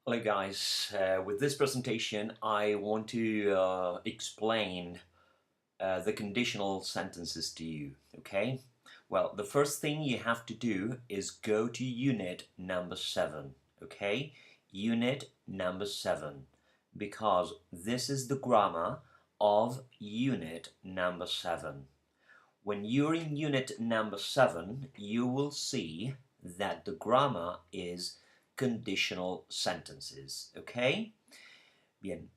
Hello guys, with this presentation I want to explain the conditional sentences to you, okay? Well, the first thing you have to do is go to unit number 7, okay? Unit number 7, because this is the grammar of unit number 7. When you're in unit number 7, you will see that the grammar is conditional sentences, ¿ok? Bien,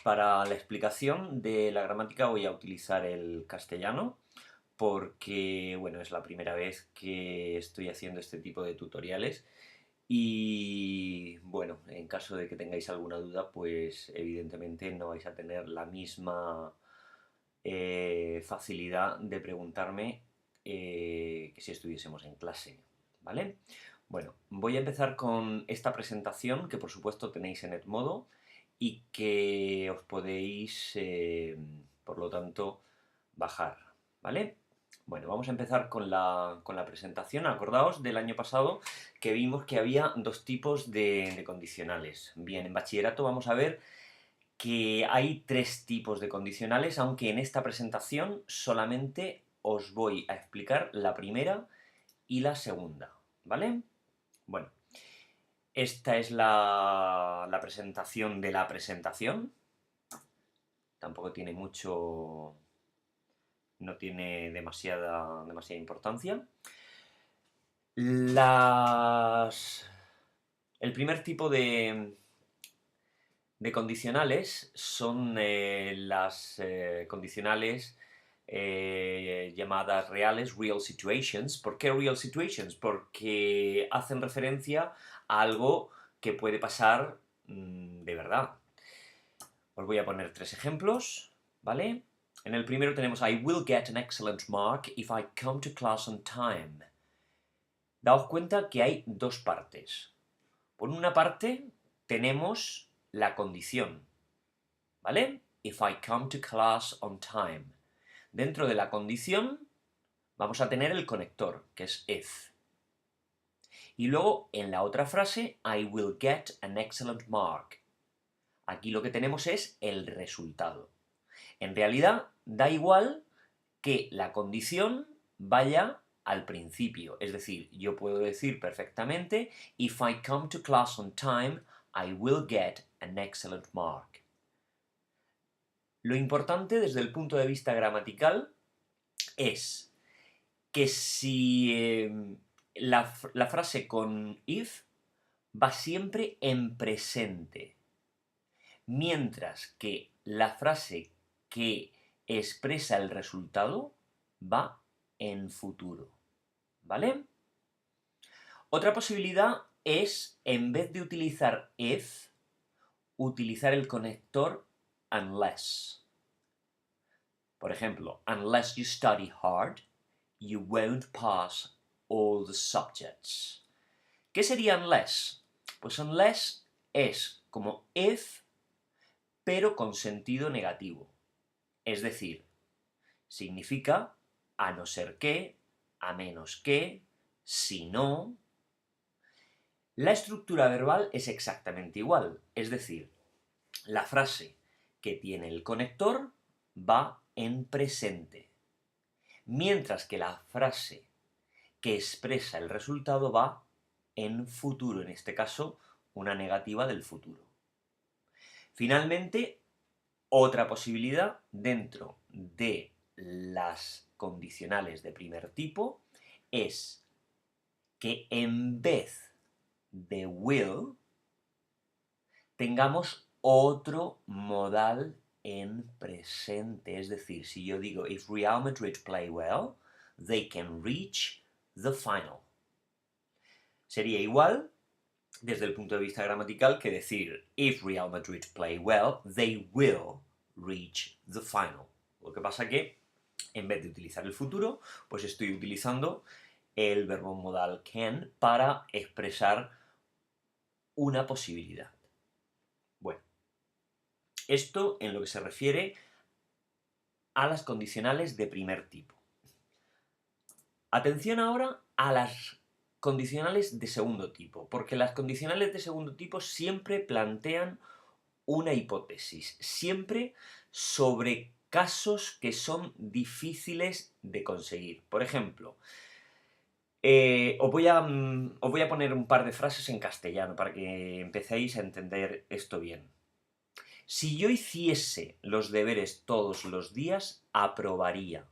para la explicación de la gramática voy a utilizar el castellano porque, bueno, es la primera vez que estoy haciendo este tipo de tutoriales y, bueno, en caso de que tengáis alguna duda, pues evidentemente no vais a tener la misma facilidad de preguntarme que si estuviésemos en clase, ¿vale? Bueno, voy a empezar con esta presentación que por supuesto tenéis en Edmodo y que os podéis, por lo tanto, bajar, ¿vale? Bueno, vamos a empezar con la presentación. Acordaos del año pasado que vimos que había dos tipos de condicionales. Bien, en bachillerato vamos a ver que hay tres tipos de condicionales, aunque en esta presentación solamente os voy a explicar la primera y la segunda, ¿vale? Bueno, esta es la presentación de la presentación. Tampoco tiene mucho... no tiene demasiada importancia. El primer tipo de condicionales son las condicionales llamadas reales, real situations. ¿Por qué real situations? Porque hacen referencia a algo que puede pasar de verdad. Os voy a poner tres ejemplos, ¿vale? En el primero tenemos I will get an excellent mark if I come to class on time. Daos cuenta que hay dos partes. Por una parte tenemos la condición, ¿vale? If I come to class on time. Dentro de la condición vamos a tener el conector, que es if. Y luego en la otra frase, I will get an excellent mark. Aquí lo que tenemos es el resultado. En realidad, da igual que la condición vaya al principio. Es decir, yo puedo decir perfectamente, if I come to class on time, I will get an excellent mark. Lo importante desde el punto de vista gramatical es que si la frase con if va siempre en presente, mientras que la frase que expresa el resultado va en futuro, ¿vale? Otra posibilidad es, en vez de utilizar if, utilizar el conector unless. Por ejemplo, unless you study hard, you won't pass all the subjects. ¿Qué sería unless? Pues unless es como if, pero con sentido negativo. Es decir, significa a no ser que, a menos que, si no. La estructura verbal es exactamente igual, es decir, la frase que tiene el conector va en presente, mientras que la frase que expresa el resultado va en futuro, en este caso, una negativa del futuro. Finalmente, otra posibilidad dentro de las condicionales de primer tipo es que en vez de will tengamos otro modal en presente. Es decir, si yo digo if Real Madrid play well, they can reach the final. Sería igual desde el punto de vista gramatical que decir if Real Madrid play well, they will reach the final. Lo que pasa que en vez de utilizar el futuro, pues estoy utilizando el verbo modal can para expresar una posibilidad. Bueno, esto en lo que se refiere a las condicionales de primer tipo. Atención ahora a las condicionales de segundo tipo, porque las condicionales de segundo tipo siempre plantean una hipótesis, siempre sobre casos que son difíciles de conseguir. Por ejemplo, os voy a poner un par de frases en castellano para que empecéis a entender esto bien. Si yo hiciese los deberes todos los días, aprobaría.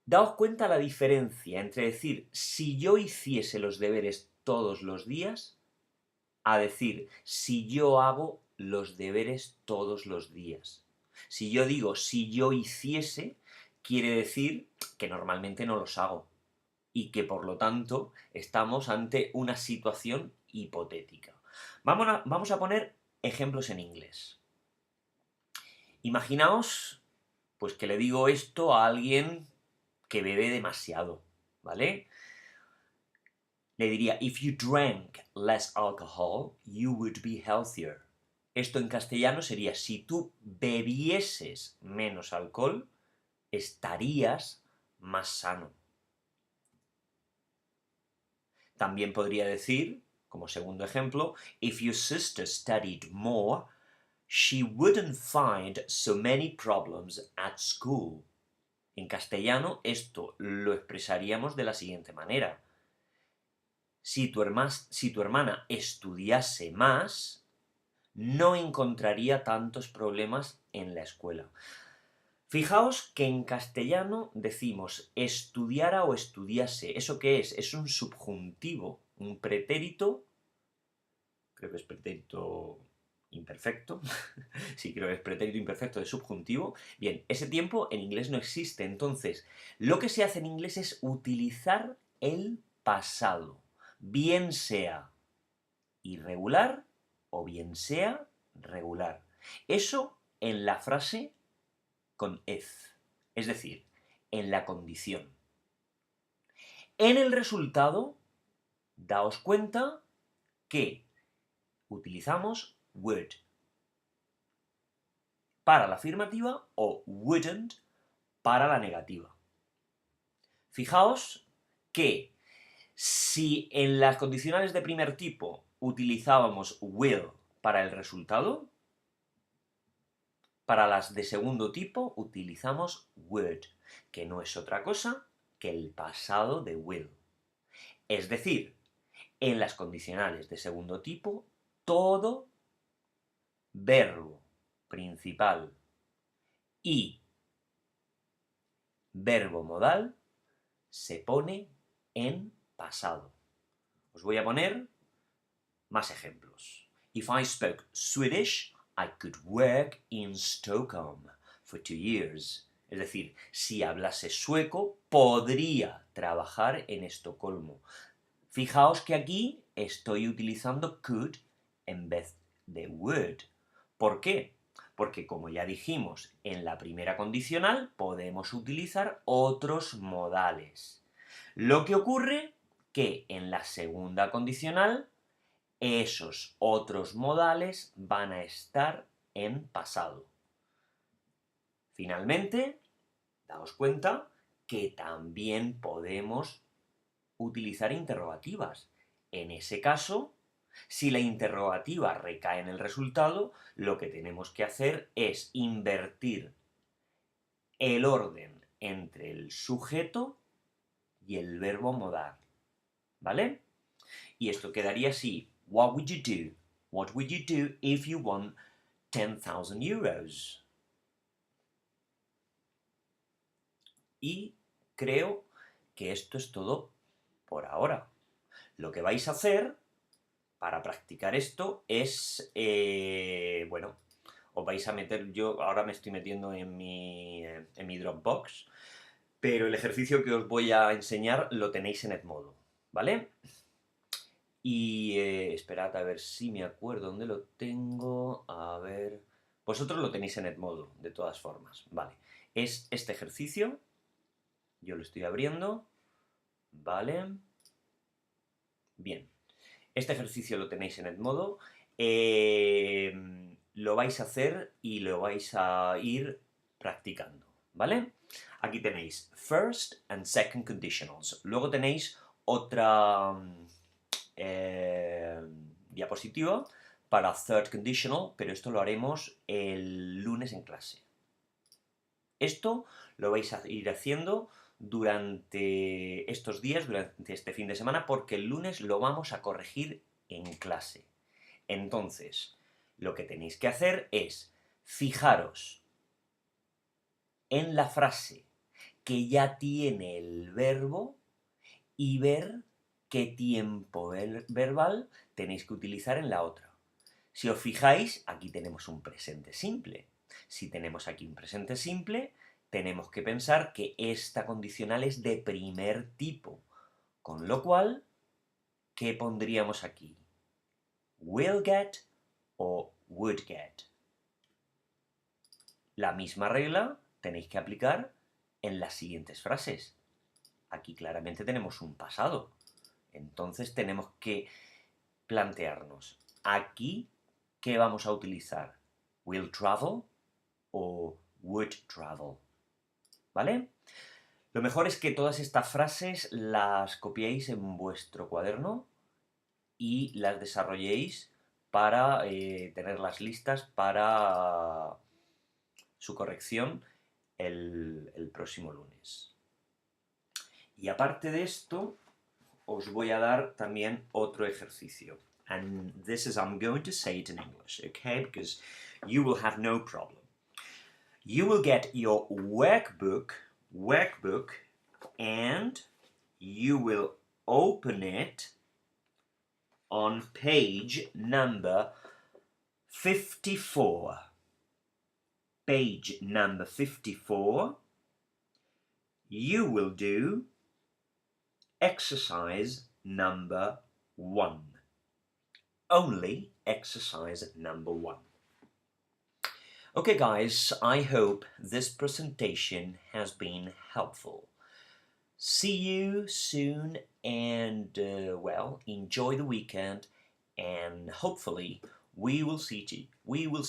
Daos cuenta la diferencia entre decir si yo hiciese los deberes todos los días a decir si yo hago los deberes todos los días. Si yo digo si yo hiciese, quiere decir que normalmente no los hago y que por lo tanto estamos ante una situación hipotética. Vamos a poner ejemplos en inglés. Imaginaos pues que le digo esto a alguien que bebe demasiado, ¿vale? Le diría, if you drank less alcohol, you would be healthier. Esto en castellano sería, si tú bebieses menos alcohol, estarías más sano. También podría decir, como segundo ejemplo, if your sister studied more, she wouldn't find so many problems at school. En castellano esto lo expresaríamos de la siguiente manera. Si tu hermana estudiase más, no encontraría tantos problemas en la escuela. Fijaos que en castellano decimos estudiara o estudiase. ¿Eso qué es? Es un subjuntivo, un pretérito, creo que es pretérito imperfecto, sí, creo que es pretérito imperfecto de subjuntivo. Bien, ese tiempo en inglés no existe, entonces lo que se hace en inglés es utilizar el pasado, bien sea irregular o bien sea regular. Eso en la frase con if, es decir, en la condición. En el resultado, daos cuenta que utilizamos would para la afirmativa o wouldn't para la negativa. Fijaos que si en las condicionales de primer tipo utilizábamos will para el resultado, para las de segundo tipo utilizamos would, que no es otra cosa que el pasado de will. Es decir, en las condicionales de segundo tipo, todo verbo principal y verbo modal se pone en pasado. Os voy a poner más ejemplos. If I spoke Swedish, I could work in Stockholm for 2 years. Es decir, si hablase sueco, podría trabajar en Estocolmo. Fijaos que aquí estoy utilizando could en vez de would. ¿Por qué? Porque como ya dijimos en la primera condicional, podemos utilizar otros modales. Lo que ocurre que en la segunda condicional, esos otros modales van a estar en pasado. Finalmente, daos cuenta que también podemos utilizar interrogativas. En ese caso, si la interrogativa recae en el resultado, lo que tenemos que hacer es invertir el orden entre el sujeto y el verbo modal. ¿Vale? Y esto quedaría así. What would you do? What would you do if you won 10,000 euros? Y creo que esto es todo por ahora. Lo que vais a hacer para practicar esto es, bueno, os vais a meter, yo ahora me estoy metiendo en mi Dropbox, pero el ejercicio que os voy a enseñar lo tenéis en Edmodo, ¿vale? Y esperad a ver si me acuerdo dónde lo tengo, a ver... Vosotros lo tenéis en Edmodo, de todas formas, vale. Es este ejercicio, yo lo estoy abriendo, ¿vale? Bien. Este ejercicio lo tenéis en Edmodo, lo vais a hacer y lo vais a ir practicando, ¿vale? Aquí tenéis first and second conditionals. Luego tenéis otra diapositiva para third conditional, pero esto lo haremos el lunes en clase. Esto lo vais a ir haciendo durante estos días, durante este fin de semana, porque el lunes lo vamos a corregir en clase. Entonces, lo que tenéis que hacer es fijaros en la frase que ya tiene el verbo y ver qué tiempo verbal tenéis que utilizar en la otra. Si os fijáis, aquí tenemos un presente simple. Si tenemos aquí un presente simple, tenemos que pensar que esta condicional es de primer tipo. Con lo cual, ¿qué pondríamos aquí? Will get o would get. La misma regla tenéis que aplicar en las siguientes frases. Aquí claramente tenemos un pasado. Entonces tenemos que plantearnos, aquí, ¿qué vamos a utilizar? ¿Will travel o would travel? ¿Vale? Lo mejor es que todas estas frases las copiéis en vuestro cuaderno y las desarrolléis para tenerlas listas para su corrección el próximo lunes. Y aparte de esto, os voy a dar también otro ejercicio. And this is, I'm going to say it in English, okay? Because you will have no problem. You will get your workbook, and you will open it on page number 54. Page number 54. You will do exercise number 1. Only exercise number 1. Okay guys, I hope this presentation has been helpful. See you soon and, well, enjoy the weekend and hopefully we will see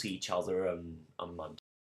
each other on Monday.